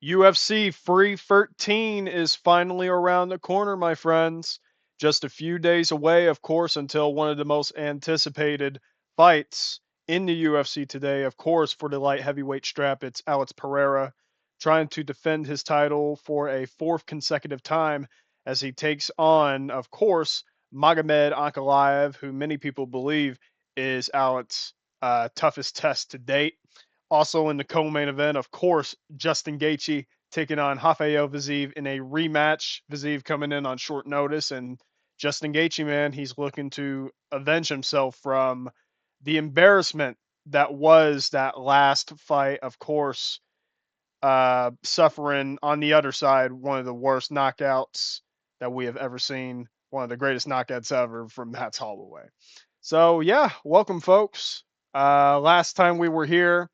UFC Free 13 is finally around the corner, my friends. Just a few days away, of course, until one of the most anticipated fights in the UFC today. Of course, for the light heavyweight strap, it's Alex Pereira trying to defend his title for a fourth consecutive time as he takes on, of course, Magomed Ankalaev, who many people believe is Alex's toughest test to date. Also in the co-main event, of course, Justin Gaethje taking on Rafael Fiziev in a rematch. Fiziev coming in on short notice, and Justin Gaethje, man, he's looking to avenge himself from the embarrassment that was that last fight. Of course, suffering on the other side one of the worst knockouts that we have ever seen, one of the greatest knockouts ever from Matt Holloway. So yeah, welcome folks. Last time we were here,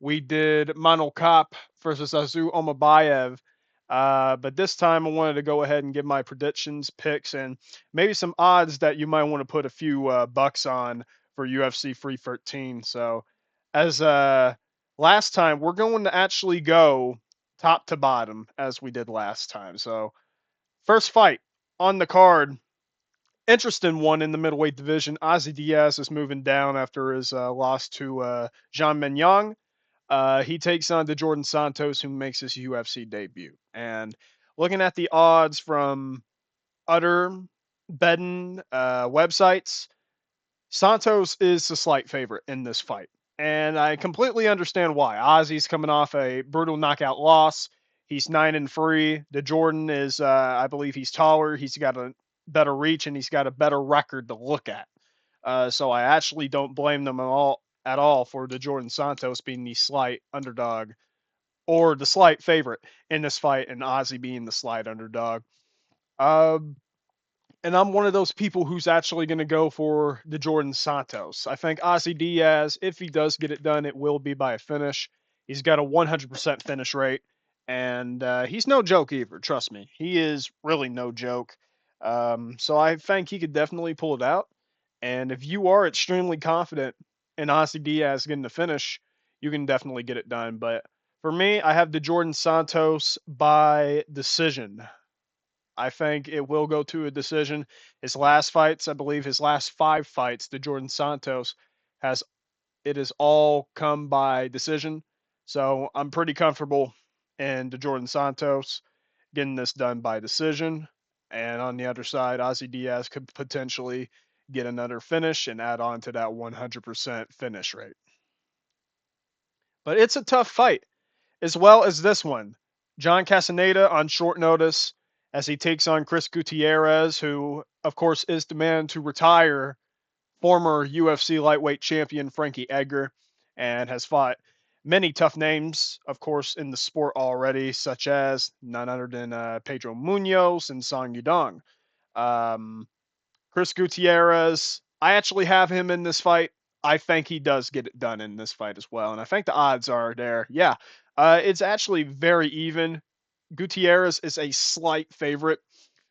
we did Mano Cop versus Azu Omabayev. But this time I wanted to go ahead and give my predictions, picks, and maybe some odds that you might want to put a few bucks on for UFC Free 13. So, as last time, we're going to actually go top to bottom as we did last time. So, first fight on the card, interesting one in the middleweight division. Ozzy Diaz is moving down after his loss to Jean Mignon. He takes on DJordan Santos, who makes his UFC debut. And looking at the odds from other betting websites, Santos is the slight favorite in this fight. And I completely understand why. Ozzy's coming off a brutal knockout loss. He's 9-3. DeJordan is, I believe, he's taller. He's got a better reach and he's got a better record to look at. So I actually don't blame them at all for DeJordan Santos being the slight underdog or the slight favorite in this fight, and Ozzy being the slight underdog. Um, and I'm one of those people who's actually going to go for DeJordan Santos. I think Ozzy Diaz, if he does get it done, it will be by a finish. He's got a 100% finish rate, and he's no joke either. Trust me, he is really no joke. So I think he could definitely pull it out. And if you are extremely confident in Ozzy Diaz getting the finish, you can definitely get it done. But for me, I have DeJordan Santos by decision. I think it will go to a decision. His last fights, I believe his last 5 fights, DeJordan Santos has it has all come by decision. So I'm pretty comfortable in DeJordan Santos getting this done by decision. And on the other side, Ozzy Diaz could potentially get another finish and add on to that 100% finish rate. But it's a tough fight, as well as this one. John Castaneda on short notice as he takes on Chris Gutierrez, who, of course, is the man to retire former UFC lightweight champion Frankie Edgar and has fought many tough names, of course, in the sport already, such as none other than Pedro Munoz and Song Yudong. Um, Chris Gutierrez, I actually have him in this fight. I think he does get it done in this fight as well. And I think the odds are there. Yeah, it's actually very even. Gutierrez is a slight favorite.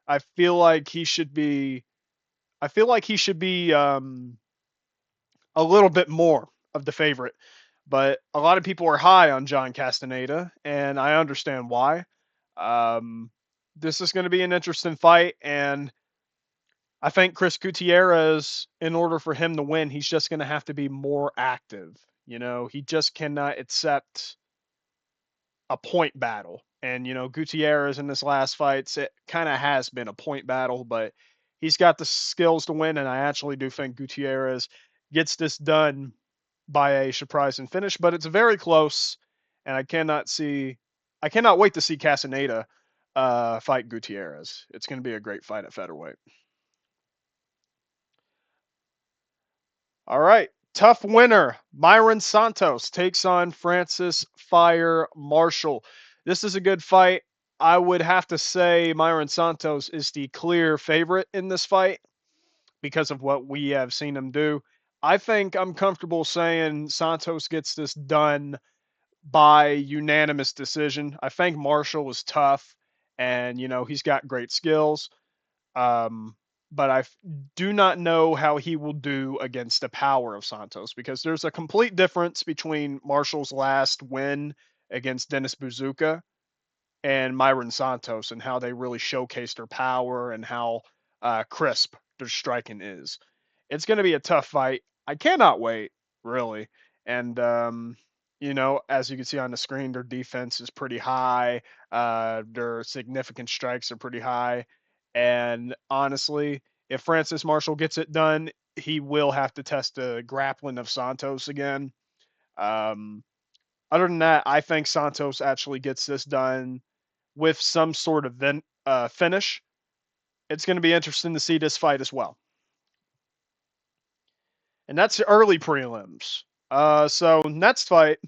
I feel like he should be. I feel like he should be a little bit more of the favorite. But a lot of people are high on John Castaneda, and I understand why. Um, this is going to be an interesting fight, and I think Chris Gutierrez, in order for him to win, he's just going to have to be more active. You know, he just cannot accept a point battle. And, you know, Gutierrez in this last fight, it kind of has been a point battle, but he's got the skills to win. And I actually do think Gutierrez gets this done by a surprising finish, but it's very close. And I cannot wait to see Castaneda fight Gutierrez. It's going to be a great fight at featherweight. All right. Tough winner. Mairon Santos takes on Francis Fire Marshall. This is a good fight. I would have to say Mairon Santos is the clear favorite in this fight because of what we have seen him do. I think I'm comfortable saying Santos gets this done by unanimous decision. I think Marshall is tough and, you know, he's got great skills. Um, but do not know how he will do against the power of Santos because there's a complete difference between Marshall's last win against Dennis Buzuka and Mairon Santos, and how they really showcase their power and how crisp their striking is. It's going to be a tough fight. I cannot wait, really. And as you can see on the screen, their defense is pretty high. Their significant strikes are pretty high. And honestly, if Francis Marshall gets it done, he will have to test the grappling of Santos again. Um, Other than that, I think Santos actually gets this done with some sort of finish. It's going to be interesting to see this fight as well. And that's the early prelims. So next fight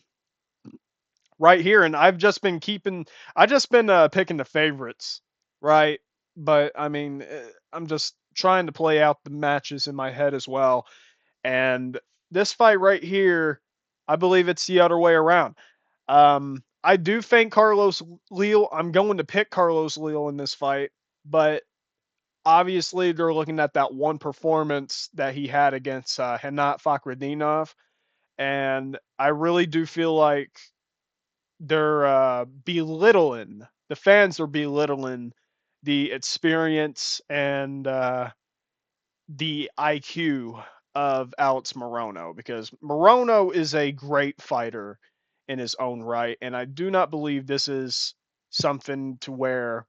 right here, and I just been picking the favorites, right? But I mean, I'm just trying to play out the matches in my head as well. And this fight right here, I believe it's the other way around. I do think Carlos Leal. I'm going to pick Carlos Leal in this fight, but obviously they're looking at that one performance that he had against Henat Fakhretdinov, and I really do feel like they're belittling the fans are belittling the experience and the IQ of Alex Morono, because Morono is a great fighter in his own right, and I do not believe this is something to where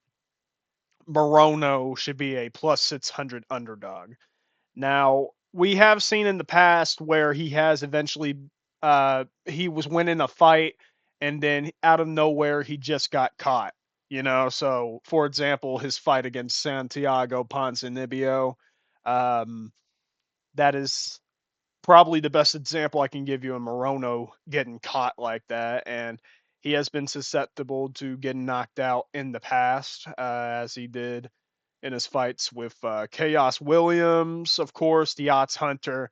Morono should be a plus 600 underdog. Now, we have seen in the past where he has eventually he was winning a fight and then out of nowhere he just got caught. So for example, his fight against Santiago Ponzinibbio, um, that is probably the best example I can give you of Morono getting caught like that. And he has been susceptible to getting knocked out in the past, as he did in his fights with Chaos Williams, of course, the Odds Hunter,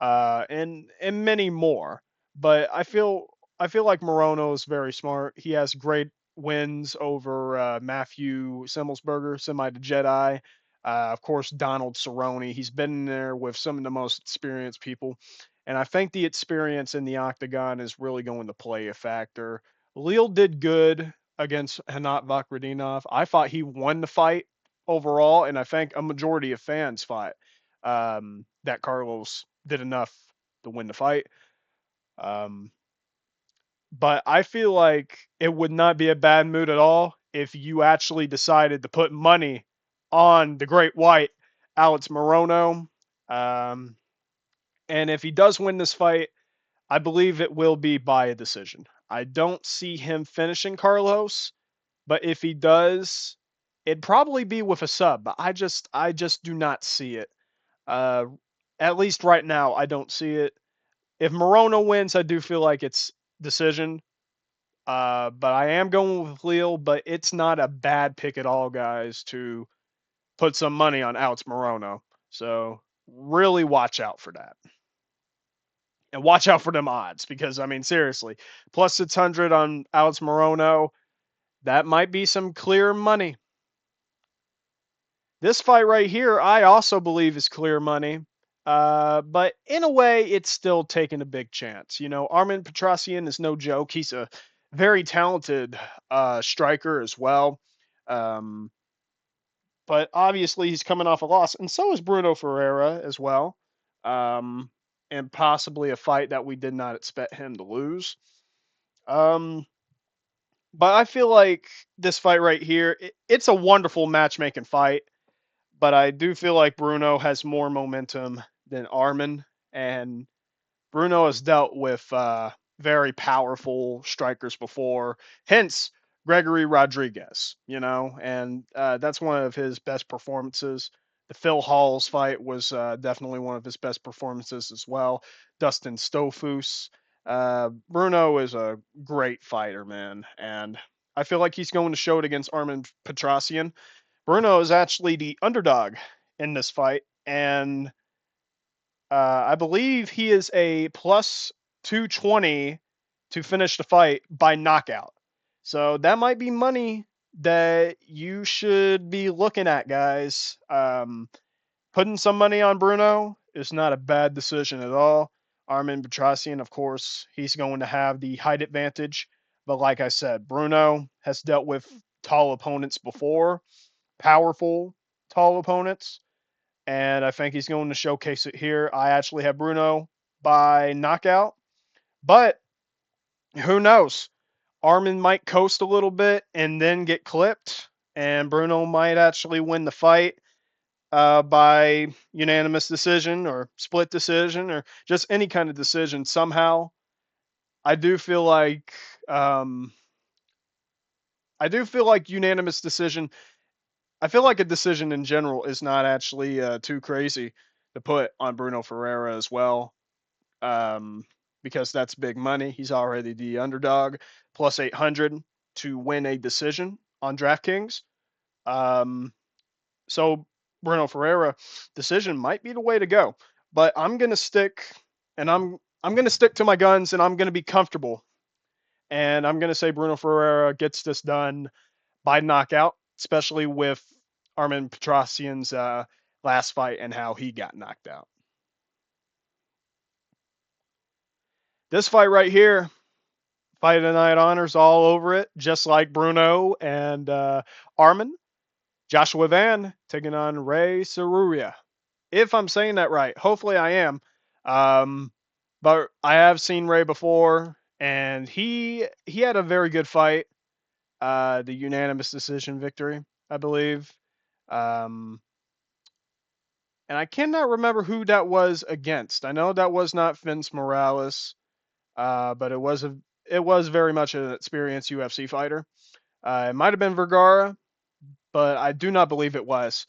and many more. But I feel like Morono is very smart. He has great wins over Matthew Simmelsberger, Semi the Jedi. Of course, Donald Cerrone. He's been there with some of the most experienced people. And I think the experience in the octagon is really going to play a factor. Leal did good against Hanat Vakhretdinov. I thought he won the fight overall, and I think a majority of fans thought that Carlos did enough to win the fight. Um, but I feel like it would not be a bad mood at all if you actually decided to put money on the Great White, Alex Morono. Um, and if he does win this fight, I believe it will be by a decision. I don't see him finishing Carlos, but if he does, it'd probably be with a sub. But I just do not see it. Uh, at least right now, I don't see it. If Morono wins, I do feel like it's decision. But I am going with Leal, but it's not a bad pick at all, guys, to put some money on Alex Morono. So really watch out for that. And watch out for them odds, because I mean seriously, plus 600 on Alex Morono, that might be some clear money. This fight right here, I also believe is clear money. But in a way, it's still taking a big chance. Armen Petrosyan is no joke. He's a very talented striker as well. Um, but obviously, he's coming off a loss, and so is Bruno Ferreira as well. Um, and possibly a fight that we did not expect him to lose. Um, but I feel like this fight right here, it's a wonderful matchmaking fight. But I do feel like Bruno has more momentum than Armen, and Bruno has dealt with very powerful strikers before, hence Gregory Rodriguez, and that's one of his best performances. The Phil Halls fight was definitely one of his best performances as well. Dustin Stofus. Bruno is a great fighter, man, and I feel like he's going to show it against Armen Petrosyan. Bruno is actually the underdog in this fight, and I believe he is a plus 220 to finish the fight by knockout. So that might be money that you should be looking at, guys. Putting some money on Bruno is not a bad decision at all. Armen Petrosyan, of course, he's going to have the height advantage. But like I said, Bruno has dealt with tall opponents before, powerful, tall opponents, and I think he's going to showcase it here. I actually have Bruno by knockout, but who knows? Armen might coast a little bit and then get clipped, and Bruno might actually win the fight by unanimous decision or split decision or just any kind of decision somehow. I do feel like um, unanimous decision. I feel like a decision in general is not actually too crazy to put on Bruno Ferreira as well, um, because that's big money. He's already the underdog, plus 800 to win a decision on DraftKings. Um, so Bruno Ferreira decision might be the way to go, but I'm gonna stick, and I'm gonna stick to my guns, and I'm gonna be comfortable, and I'm gonna say Bruno Ferreira gets this done by knockout, especially with Armen Petrosyan's last fight and how he got knocked out. This fight right here, fight of the night honors all over it, just like Bruno and Armen. Joshua Van taking on Rei Tsuruya. If I'm saying that right, hopefully I am. Um, but I have seen Rei before, and he had a very good fight. The unanimous decision victory, I believe. Um, and I cannot remember who that was against. I know that was not Vince Morales, but it was very much an experienced UFC fighter. It might have been Vergara, but I do not believe it was.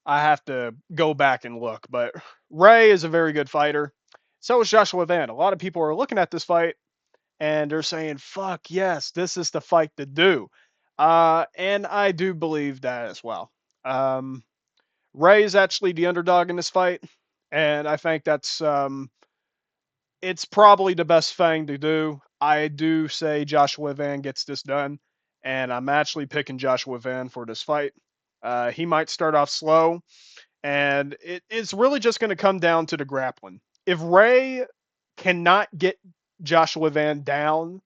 I have to go back and look. But Rei is a very good fighter. So is Joshua Van. A lot of people are looking at this fight and they're saying, "Fuck yes, this is the fight to do." And I do believe that as well. Um, Rei is actually the underdog in this fight, and I think that's it's probably the best thing to do. I do say Joshua Van gets this done, and I'm actually picking Joshua Van for this fight. He might start off slow, and it's really just going to come down to the grappling. If Rei cannot get Joshua Van down,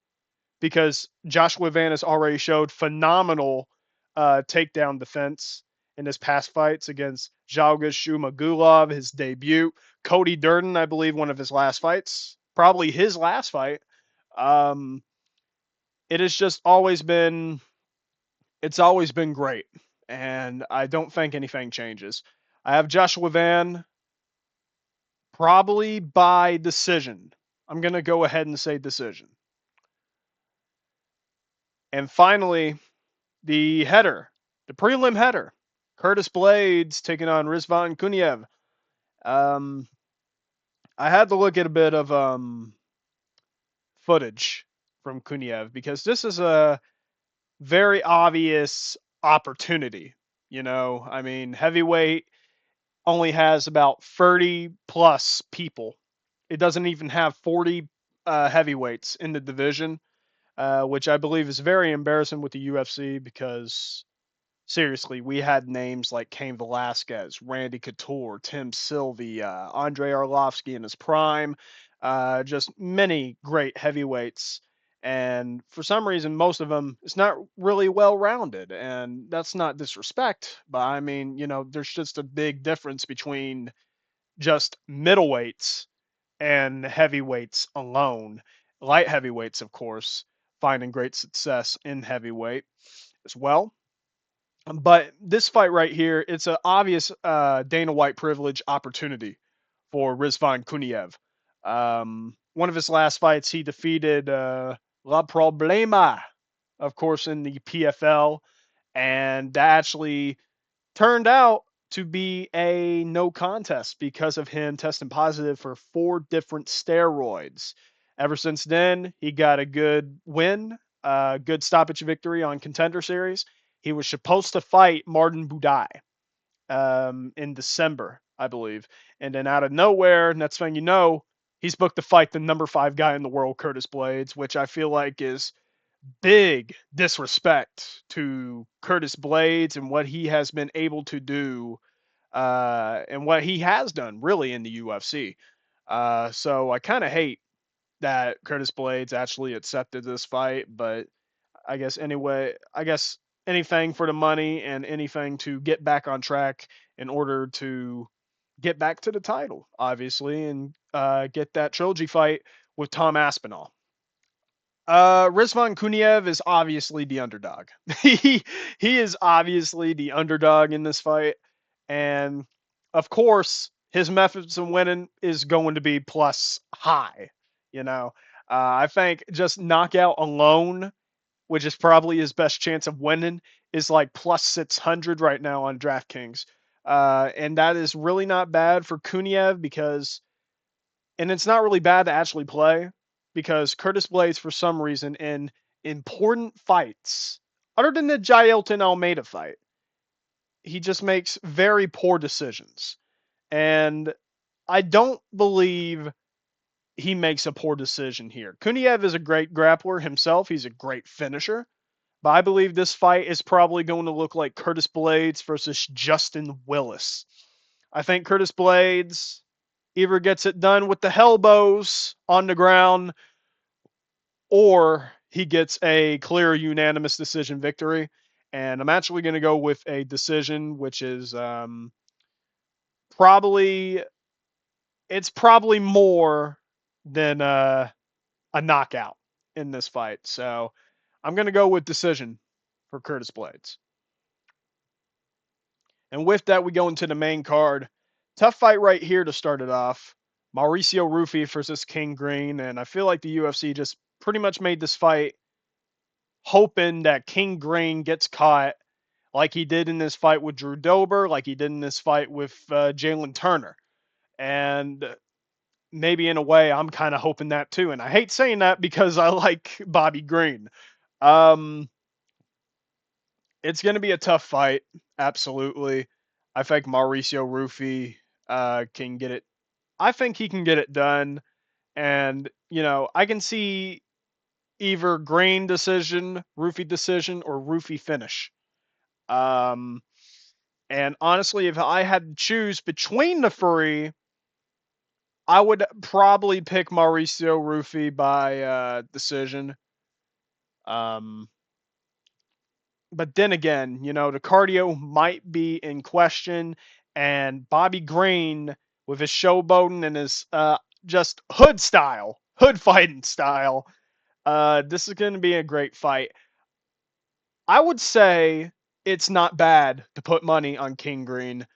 because Joshua Van has already showed phenomenal takedown defense in his past fights against Jalga Shumagulov, his debut. Cody Durden, I believe, one of his last fights, probably his last fight. Um, it has just always been great, and I don't think anything changes. I have Joshua Van probably by decision. I'm gonna go ahead and say decision. And finally, the header, the prelim header, Curtis Blaydes taking on Rizvan Kuniev. Um, I had to look at a bit of footage from Kuniev because this is a very obvious opportunity. You know, I mean, heavyweight only has about 30 plus people. It doesn't even have 40 heavyweights in the division, which I believe is very embarrassing with the UFC because seriously, we had names like Cain Velasquez, Randy Couture, Tim Sylvia, Andre Arlovsky in his prime, just many great heavyweights. And for some reason, most of them, it's not really well rounded. And that's not disrespect, but I mean, you know, there's just a big difference between just middleweights and heavyweights alone. Light heavyweights, of course, finding great success in heavyweight as well. But this fight right here, it's an obvious Dana White privilege opportunity for Rizvan Kuniev. One of his last fights, he defeated La Problema, of course, in the PFL, and that actually turned out to be a no contest because of him testing positive for 4 different steroids. Ever since then, he got a good win, good stoppage victory on Contender Series. He was supposed to fight Martin Budai in December, I believe. And then out of nowhere, next thing you know, he's booked to fight the number 5 guy in the world, Curtis Blaydes, which I feel like is big disrespect to Curtis Blaydes and what he has been able to do and what he has done really in the UFC. So I kind of hate that Curtis Blaydes actually accepted this fight, but I guess anything for the money and anything to get back on track in order to get back to the title, obviously, and get that trilogy fight with Tom Aspinall. Rizvan Kuniev is obviously the underdog. He is obviously the underdog in this fight, and of course, his methods of winning is going to be plus high. You know, I think just knockout alone, which is probably his best chance of winning, is like plus 600 right now on DraftKings, and that is really not bad for Kuniev because and it's not really bad to actually play because Curtis Blaydes, for some reason, in important fights, other than the Jailton Almeida fight, he just makes very poor decisions. And I don't believe he makes a poor decision here. Kuniev is a great grappler himself. He's a great finisher. But I believe this fight is probably going to look like Curtis Blaydes versus Justin Willis. I think Curtis Blaydes either gets it done with the elbows on the ground or he gets a clear unanimous decision victory. And I'm actually going to go with a decision, which is probably it's probably more than a knockout in this fight. So I'm going to go with decision for Curtis Blaydes. And with that, we go into the main card. Tough fight right here to start it off. Mauricio Ruffy versus King Green. And I feel like the UFC just pretty much made this fight hoping that King Green gets caught like he did in this fight with Drew Dober, like he did in this fight with Jalin Turner. And maybe in a way, I'm kind of hoping that too. And I hate saying that because I like Bobby Green. Um, it's going to be a tough fight. Absolutely. I think Mauricio Ruffy can get it. I think he can get it done. And, you know, I can see either Green decision, Ruffy decision, or Ruffy finish. Um, and honestly, if I had to choose between the three, I would probably pick Mauricio Ruffy by decision. Um, but then again, you know, the cardio might be in question, and Bobby Green with his showboating and his just hood fighting style, this is going to be a great fight. I would say it's not bad to put money on King Green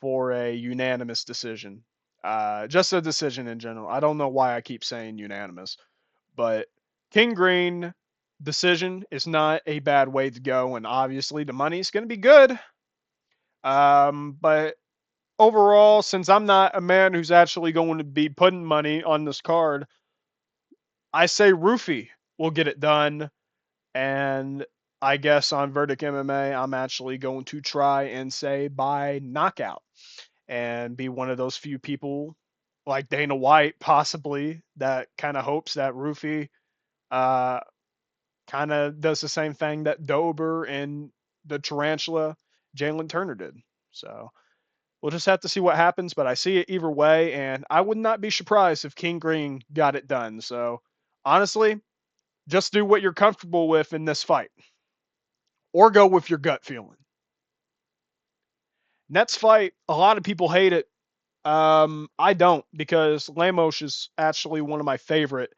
for a unanimous decision. Just a decision in general. I don't know why I keep saying unanimous, but King Green decision is not a bad way to go, and obviously the money's going to be good. But overall, since I'm not a man who's actually going to be putting money on this card, I say Ruffy will get it done. And I guess on Verdict MMA, I'm actually going to try and say by knockout and be one of those few people like Dana White, possibly, that kind of hopes that Ruffy uh, kind of does the same thing that Dober and the Tarantula Jalin Turner did. So we'll just have to see what happens, but I see it either way, and I would not be surprised if King Green got it done. So honestly, just do what you're comfortable with in this fight, or go with your gut feeling. Next fight, a lot of people hate it. I don't because Lemos is actually one of my favorite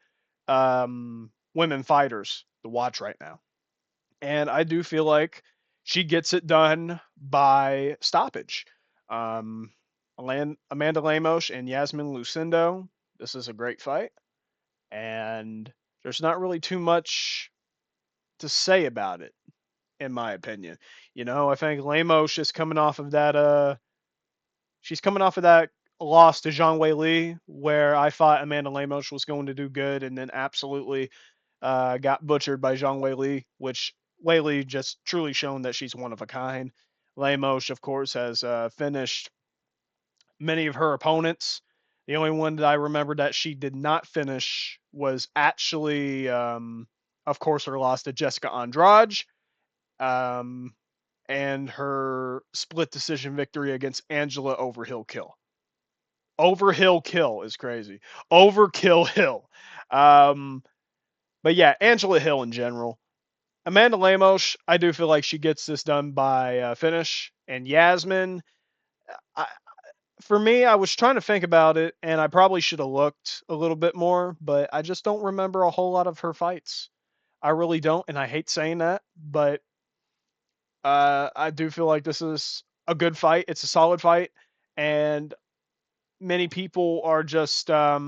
women fighters to watch right now. And I do feel like she gets it done by stoppage. Um, Amanda Lemos and Iasmin Lucindo. This is a great fight, and there's not really too much to say about it, in my opinion. You know, I think Lemos is coming off of that. She's coming off of that loss to Zhang Wei Li, where I thought Amanda Lemos was going to do good, and then absolutely got butchered by Zhang Wei Li, which Wei Li just truly shown that she's one of a kind. Lemos, of course, has finished many of her opponents. The only one that I remember that she did not finish was actually, of course, her loss to Jessica Andrade, um, and her split decision victory against Angela Overhill Kill. Overhill Kill is crazy. Overkill Hill. Um, but yeah, Angela Hill in general. Amanda Lemos, I do feel like she gets this done by finish. And Iasmin, I, for me, I was trying to think about it, and I probably should have looked a little bit more, but I just don't remember a whole lot of her fights. I really don't, and I hate saying that, but I do feel like this is a good fight. It's a solid fight, and many people are just a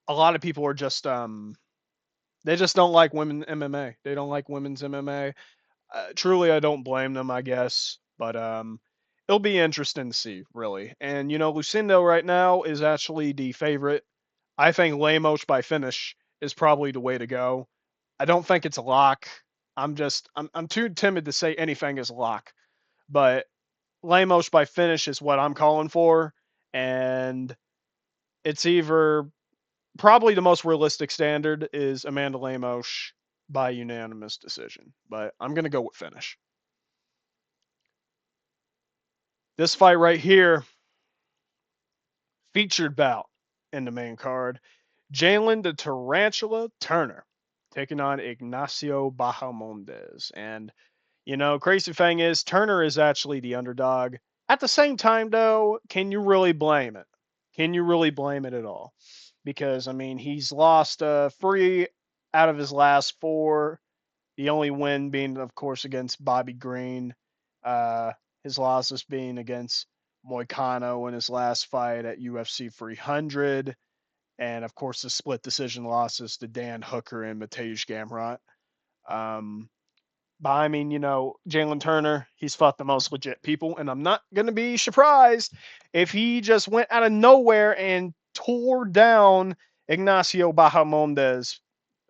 lot of people are just they just don't like women MMA. They don't like women's MMA. Truly, I don't blame them, I guess, but it'll be interesting to see, really. And Lucindo right now is actually the favorite. I think Lemos by finish is probably the way to go. I don't think it's a lock. I'm too timid to say anything is a lock, but Lemos by finish is what I'm calling for, and it's either probably the most realistic standard is Amanda Lemos by unanimous decision, but I'm gonna go with finish. This fight right here, featured bout in the main card, Jalin the Tarantula Turner taking on Ignacio Bahamondes. And, crazy thing is, Turner is actually the underdog. At the same time, though, can you really blame it? Can you really blame it at all? Because, I mean, he's lost 3 out of his last 4. The only win being, of course, against Bobby Green. Uh, his losses being against Moicano in his last fight at UFC 300. And, of course, the split decision losses to Dan Hooker and Mateusz Gamrot. Um, but I mean, Jalin Turner, he's fought the most legit people, and I'm not going to be surprised if he just went out of nowhere and tore down Ignacio Bahamondes.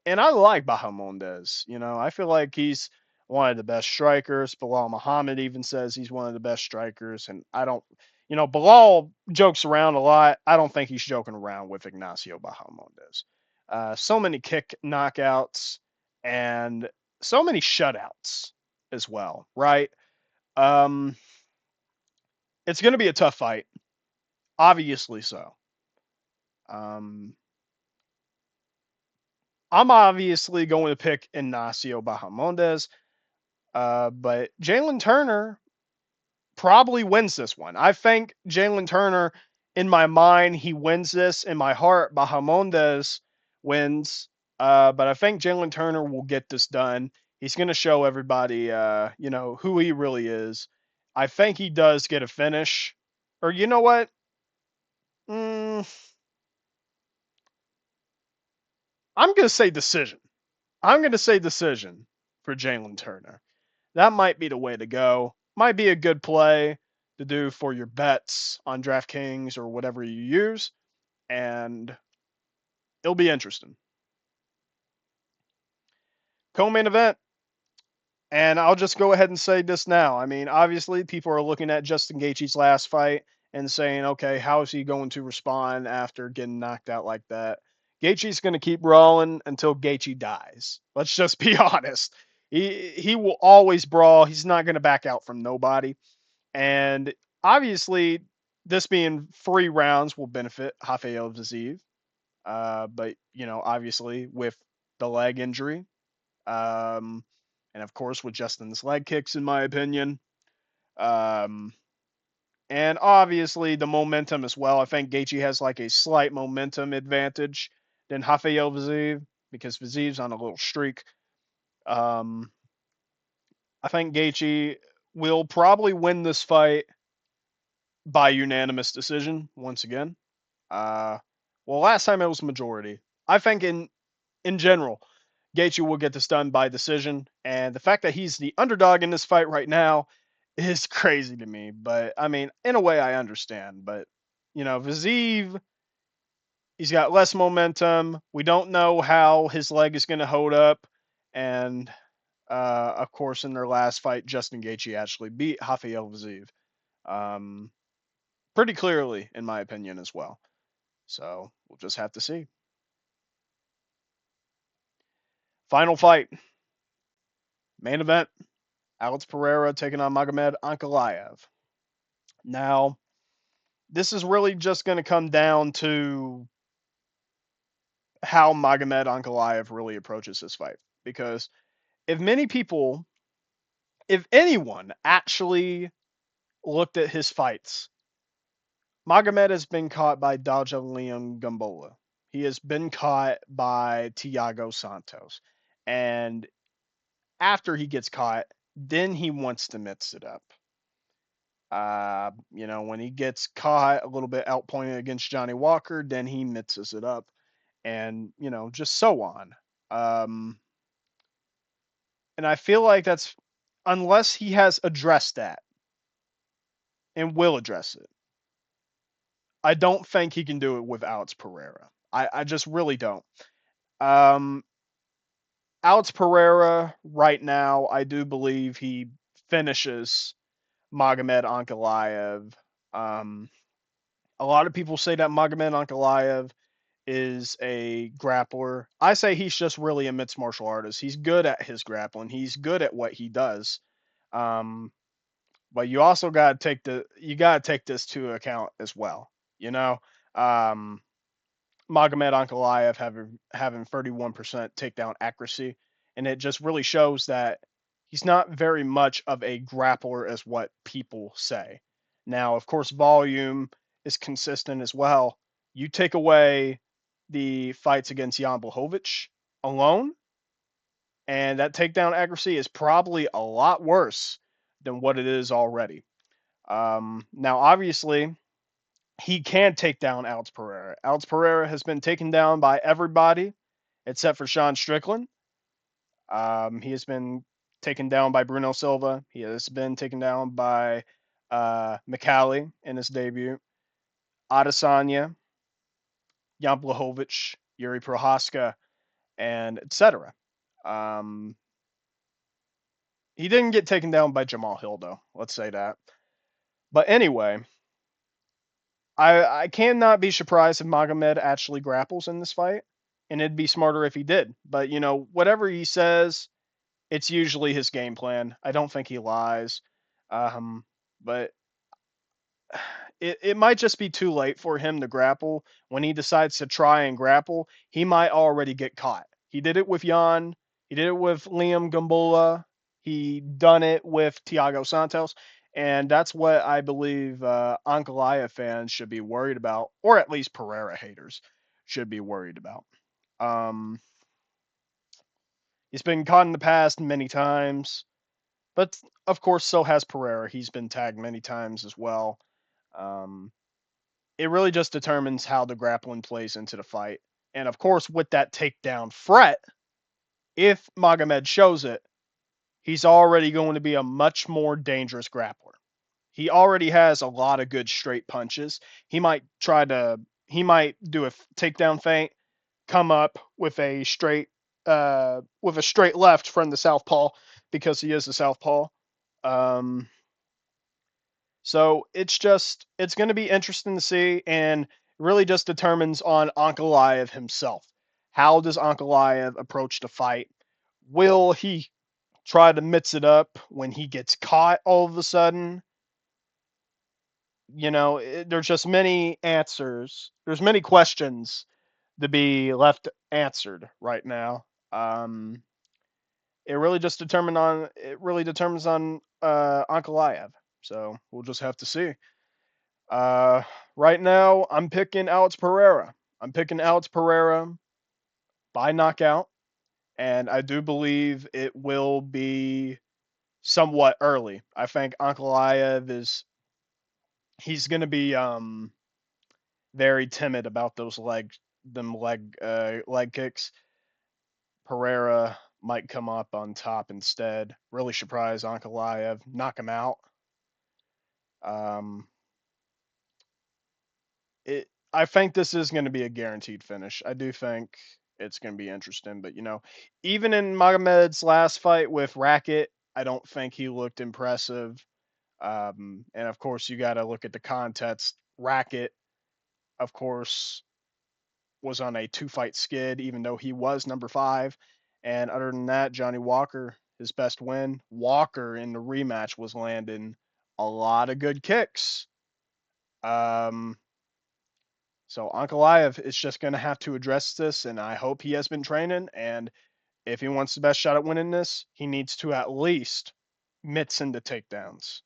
And I like Bahamondes. I feel like he's one of the best strikers. Bilal Muhammad even says he's one of the best strikers. And I don't, Bilal jokes around a lot. I don't think he's joking around with Ignacio Bahamondes. So many kick knockouts and so many shutouts as well, right? Um, it's going to be a tough fight, obviously so. Um, I'm obviously going to pick Ignacio Bahamondes. But Jalin Turner probably wins this one. I think Jalin Turner, in my mind, he wins this. In my heart, Bahamondes wins. But I think Jalin Turner will get this done. He's going to show everybody, who he really is. I think he does get a finish. Or you know what? Mm, I'm going to say decision. I'm going to say decision for Jalin Turner. That might be the way to go. Might be a good play to do for your bets on DraftKings or whatever you use, and it'll be interesting. Co-main event, and I'll just go ahead and say this now. I mean, obviously, people are looking at Justin Gaethje's last fight and saying, okay, how is he going to respond after getting knocked out like that? Gaethje's going to keep rolling until Gaethje dies. Let's just be honest. He will always brawl. He's not going to back out from nobody. And obviously, this being 3 rounds will benefit Rafael Fiziev. But, obviously, with the leg injury, um, and of course, with Justin's leg kicks, in my opinion, um, and obviously the momentum as well. I think Gaethje has like a slight momentum advantage than Rafael Fiziev because Fiziev's on a little streak. Um, I think Gaethje will probably win this fight by unanimous decision once again. Uh, well, last time it was majority. I think in general, Gaethje will get this done by decision, and the fact that he's the underdog in this fight right now is crazy to me. But I mean, in a way, I understand. But Fiziev, he's got less momentum. We don't know how his leg is going to hold up, and of course, in their last fight, Justin Gaethje actually beat Rafael Fiziev. Um, pretty clearly, in my opinion, as well. So we'll just have to see. Final fight, main event. Alex Pereira taking on Magomed Ankalaev. Now, this is really just going to come down to how Magomed Ankalaev really approaches this fight. Because if many people, if anyone actually looked at his fights, Magomed has been caught by Jalin Gamboa. He has been caught by Thiago Santos. And after he gets caught, then he wants to mix it up. When he gets caught a little bit outpointed against Johnny Walker, then he mixes it up, and just so on. Um, and I feel like that's unless he has addressed that and will address it. I don't think he can do it with Alex Pereira. I just really don't. Um, Alex Pereira right now, I do believe he finishes Magomed Ankalaev. Um, a lot of people say that Magomed Ankalaev is a grappler. I say he's just really a mixed martial artist. He's good at his grappling. He's good at what he does. Um, but you also gotta take this to account as well. You know, um, Magomed Ankalaev having 31% takedown accuracy, and it just really shows that he's not very much of a grappler as what people say. Now, of course, volume is consistent as well. You take away the fights against Jan Blachowicz alone, and that takedown accuracy is probably a lot worse than what it is already. Now, obviously, he can take down Alex Pereira. Alex Pereira has been taken down by everybody except for Sean Strickland. He has been taken down by Bruno Silva. He has been taken down by McCallie in his debut. Adesanya, Jan Blachowicz, Yuri Prohaska, and etc. Um, he didn't get taken down by Jamal Hill, though. Let's say that. But anyway, I cannot be surprised if Magomed actually grapples in this fight, and it'd be smarter if he did. But whatever he says, it's usually his game plan. I don't think he lies. But it might just be too late for him to grapple. When he decides to try and grapple, he might already get caught. He did it with Jan. He did it with Liam Gamboa. He done it with Thiago Santos. And that's what I believe Ankalaev fans should be worried about, or at least Pereira haters should be worried about. Um, he's been caught in the past many times, but of course, so has Pereira. He's been tagged many times as well. Um, it really just determines how the grappling plays into the fight. And of course, with that takedown threat, if Magomed shows it, he's already going to be a much more dangerous grappler. He already has a lot of good straight punches. He might do a takedown feint, come up with a straight left from the southpaw because he is a southpaw. Um, so it's going to be interesting to see, and really just determines on Ankalaev himself. How does Ankalaev approach the fight? Will he try to mix it up when he gets caught all of a sudden? There's just many answers. There's many questions to be left answered right now. It really determines on Ankalaev. So we'll just have to see. Uh, right now, I'm picking Alex Pereira. I'm picking Alex Pereira by knockout, and I do believe it will be somewhat early. I think Ankalaev he's going to be very timid about those leg kicks. Pereira might come up on top instead. Really surprise Ankalaev, knock him out. Um, I think this is going to be a guaranteed finish. I do think it's going to be interesting, but even in Magomed's last fight with Racket, I don't think he looked impressive. And of course, you got to look at the context. Racket, of course, was on a 2-fight skid, even though he was number 5. And other than that, Johnny Walker, his best win. Walker in the rematch was landing a lot of good kicks. Um, So Ankalaev is just going to have to address this, and I hope he has been training. And if he wants the best shot at winning this, he needs to at least mitts into takedowns.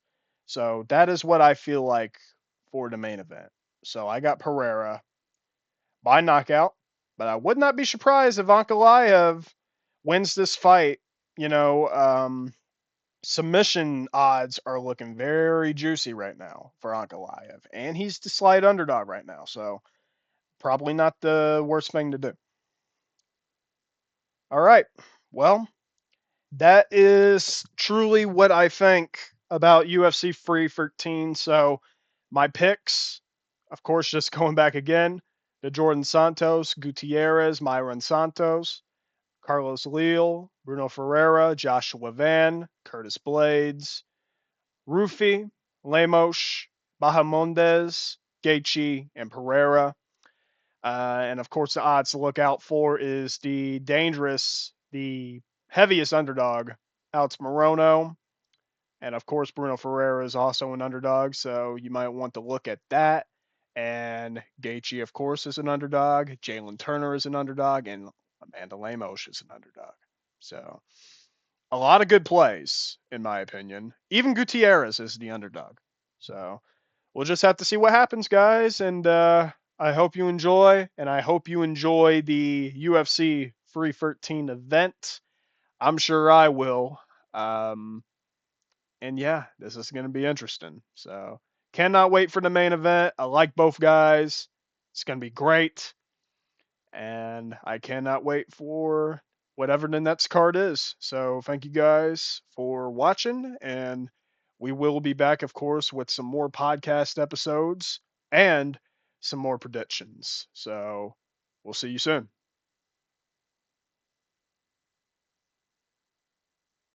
So that is what I feel like for the main event. So I got Pereira by knockout, but I would not be surprised if Ankalaev wins this fight. You know, submission odds are looking very juicy right now for Ankalaev, and he's the slight underdog right now. So probably not the worst thing to do. All right. Well, that is truly what I think about UFC Free 13. So my picks, of course, just going back again, the Jordan Santos, Gutierrez, Mairon Santos, Carlos Leal, Bruno Ferreira, Joshua Van, Curtis Blaydes, Ruffy, Lemos, Bahamondes, Gaethje, and Pereira. And of course, the odds to look out for is the dangerous, the heaviest underdog, Alex Morono. And of course, Bruno Ferreira is also an underdog, so you might want to look at that. And Gaethje, of course, is an underdog. Jalin Turner is an underdog, and Amanda Lemos is an underdog. So a lot of good plays, in my opinion. Even Gutierrez is the underdog. So we'll just have to see what happens, guys. And I hope you enjoy, and I hope you enjoy the UFC Free 13 event. I'm sure I will. And yeah, this is going to be interesting. So cannot wait for the main event. I like both guys. It's going to be great. And I cannot wait for whatever the next card is. So thank you guys for watching, and we will be back, of course, with some more podcast episodes and some more predictions. So we'll see you soon.